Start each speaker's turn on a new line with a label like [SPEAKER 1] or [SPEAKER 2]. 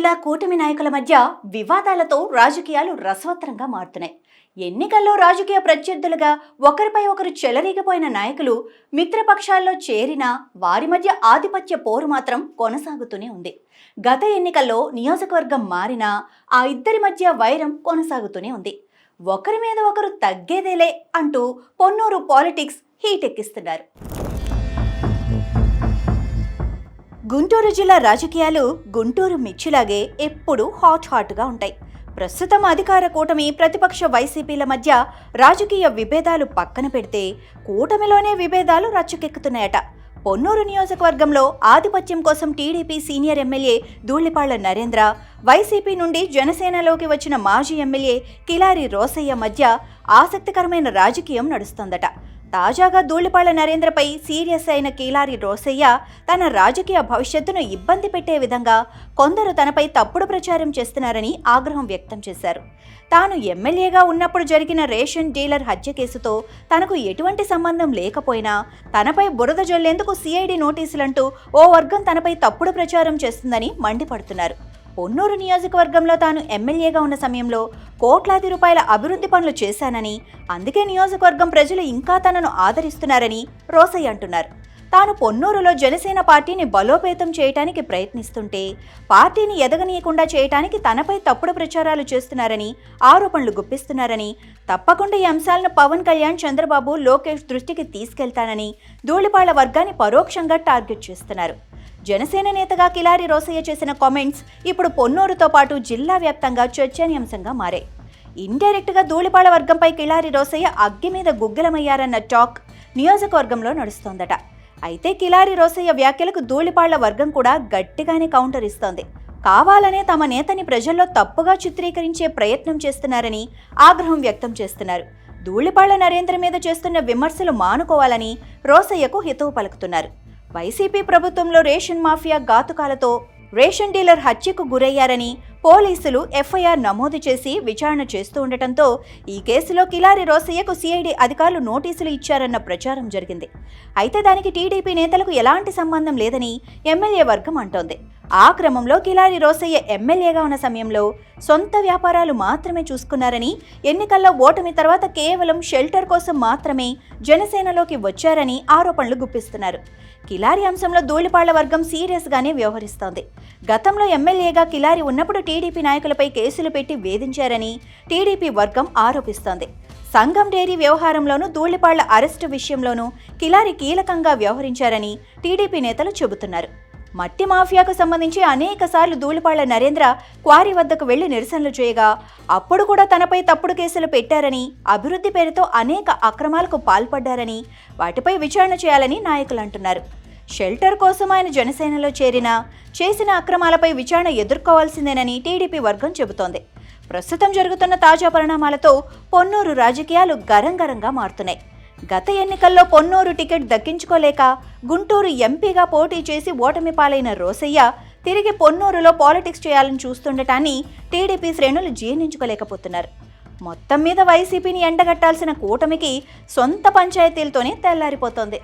[SPEAKER 1] జిల్లా కూటమి నాయకుల మధ్య వివాదాలతో రాజకీయాలు రసవత్తరంగా మారుతున్నాయి. ఎన్నికల్లో రాజకీయ ప్రత్యర్థులుగా ఒకరిపై ఒకరు చెలరేగిపోయిన నాయకులు మిత్రపక్షాల్లో చేరినా వారి మధ్య ఆధిపత్య పోరు మాత్రం కొనసాగుతూనే ఉంది. గత ఎన్నికల్లో నియోజకవర్గం మారినా ఆ ఇద్దరి మధ్య వైరం కొనసాగుతూనే ఉంది. ఒకరి మీద ఒకరు తగ్గేదేలే అంటూ పొన్నూరు పాలిటిక్స్ హీట్ ఎక్కిస్తున్నారు. గుంటూరు జిల్లా రాజకీయాలు గుంటూరు మిర్చిలాగే ఎప్పుడూ హాట్గా ఉంటాయి. ప్రస్తుతం అధికార కూటమి ప్రతిపక్ష వైసీపీల మధ్య రాజకీయ విభేదాలు పక్కన పెడితే కూటమిలోనే విభేదాలు రచ్చకెక్కుతున్నాయట. పొన్నూరు నియోజకవర్గంలో ఆధిపత్యం కోసం TDP senior MLA Dhulipalla Narendra, YCP నుండి జనసేనలోకి వచ్చిన మాజీ ఎమ్మెల్యే కిలారి రోసయ్య మధ్య ఆసక్తికరమైన రాజకీయం నడుస్తోందట. తాజాగా ధూళిపాళ్ల నరేంద్రపై సీరియస్ అయిన కిలారి రోసయ్య తన రాజకీయ భవిష్యత్తును ఇబ్బంది పెట్టే విధంగా కొందరు తనపై తప్పుడు ప్రచారం చేస్తున్నారని ఆగ్రహం వ్యక్తం చేశారు. తాను ఎమ్మెల్యేగా ఉన్నప్పుడు జరిగిన రేషన్ డీలర్ హత్య కేసుతో తనకు ఎటువంటి సంబంధం లేకపోయినా తనపై బురద జల్లేందుకు సిఐడి నోటీసులంటూ ఓ వర్గం తనపై తప్పుడు ప్రచారం చేస్తుందని మండిపడుతున్నారు. పొన్నూరు నియోజకవర్గంలో తాను ఎమ్మెల్యేగా ఉన్న సమయంలో కోట్లాది రూపాయల అభివృద్ధి పనులు చేశానని, అందుకే నియోజకవర్గం ప్రజలు ఇంకా తనను ఆదరిస్తున్నారని రోసయ్య అంటున్నారు. తాను పొన్నూరులో జనసేన పార్టీని బలోపేతం చేయడానికి ప్రయత్నిస్తుంటే పార్టీని ఎదగనీయకుండా చేయడానికి తనపై తప్పుడు ప్రచారాలు చేస్తున్నారని ఆరోపణలు గుప్పిస్తున్నారని, తప్పకుండా ఈ అంశాలను పవన్ కళ్యాణ్, చంద్రబాబు, లోకేష్ దృష్టికి తీసుకెళ్తానని ధూళిపాళ్ల వర్గాన్ని పరోక్షంగా టార్గెట్ చేస్తున్నారు. జనసేన నేతగా కిలారి రోసయ్య చేసిన కామెంట్స్ ఇప్పుడు పొన్నూరుతో పాటు జిల్లా వ్యాప్తంగా చర్చనీయాంశంగా మారాయి. ఇండైరెక్ట్గా ధూళిపాళ్ల వర్గంపై కిలారి రోసయ్య అగ్గి మీద గుగ్గిలమయ్యారన్న టాక్ నియోజకవర్గంలో నడుస్తోందట. అయితే కిలారి రోసయ్య వ్యాఖ్యలకు ధూళిపాళ్ల వర్గం కూడా గట్టిగానే కౌంటర్ ఇస్తోంది. కావాలనే తమ నేతని ప్రజల్లో తప్పుగా చిత్రీకరించే ప్రయత్నం చేస్తున్నారని ఆగ్రహం వ్యక్తం చేస్తున్నారు. ధూళిపాళ్ల నరేంద్ర మీద చేస్తున్న విమర్శలు మానుకోవాలని రోసయ్యకు హితవు పలుకుతున్నారు. వైసీపీ ప్రభుత్వంలో రేషన్ మాఫియా ఘాతుకాలతో రేషన్ డీలర్ హత్యకు గురయ్యారని పోలీసులు ఎఫ్ఐఆర్ నమోదు చేసి విచారణ చేస్తూ ఉండటంతో ఈ కేసులో కిలారి రోసయ్యకు సిఐడి అధికారులు నోటీసులు ఇచ్చారన్న ప్రచారం జరిగింది. అయితే దానికి టీడీపీ నేతలకు ఎలాంటి సంబంధం లేదని ఎమ్మెల్యే వర్గం అంటోంది. ఆ క్రమంలో కిలారి రోసయ్య ఎమ్మెల్యేగా ఉన్న సమయంలో సొంత వ్యాపారాలు మాత్రమే చూసుకున్నారని, ఎన్నికల్లో ఓటమి తర్వాత కేవలం షెల్టర్ కోసం మాత్రమే జనసేనలోకి వచ్చారని ఆరోపణలు గుప్పిస్తున్నారు. కిలారి అంశంలో ధూళిపాళ్ల వర్గం సీరియస్ గానే వ్యవహరిస్తోంది. గతంలో ఎమ్మెల్యేగా కిలారి ఉన్నప్పుడు టీడీపీ నాయకులపై కేసులు పెట్టి వేధించారని టీడీపీ వర్గం ఆరోపిస్తోంది. సంఘం డైరీ వ్యవహారంలోనూ ధూళిపాళ్ల అరెస్టు విషయంలోనూ కిలారి కీలకంగా వ్యవహరించారని టీడీపీ నేతలు చెబుతున్నారు. మట్టి మాఫియాకు సంబంధించి అనేక సార్లు ధూళిపాళ్ల నరేంద్ర క్వారీ వద్దకు వెళ్లి నిరసనలు చేయగా అప్పుడు కూడా తనపై తప్పుడు కేసులు పెట్టారని, అభివృద్ధి పేరుతో అనేక అక్రమాలకు పాల్పడ్డారని, వాటిపై విచారణ చేయాలని నాయకులు అంటున్నారు. షెల్టర్ కోసం ఆయన జనసేనలో చేసిన అక్రమాలపై విచారణ ఎదుర్కోవాల్సిందేనని టీడీపీ వర్గం చెబుతోంది. ప్రస్తుతం జరుగుతున్న తాజా పరిణామాలతో పొన్నూరు రాజకీయాలు గరంగరంగా మారుతున్నాయి. గత ఎన్నికల్లో పొన్నూరు టికెట్ దక్కించుకోలేక గుంటూరు ఎంపీగా పోటీ చేసి ఓటమి పాలైన రోసయ్య తిరిగి పొన్నూరులో పాలిటిక్స్ చేయాలని చూస్తుండటాన్ని టీడీపీ శ్రేణులు జీర్ణించుకోలేకపోతున్నారు. మొత్తం మీద వైసీపీని ఎండగట్టాల్సిన కూటమికి సొంత పంచాయతీలతోనే తెల్లారిపోతోంది.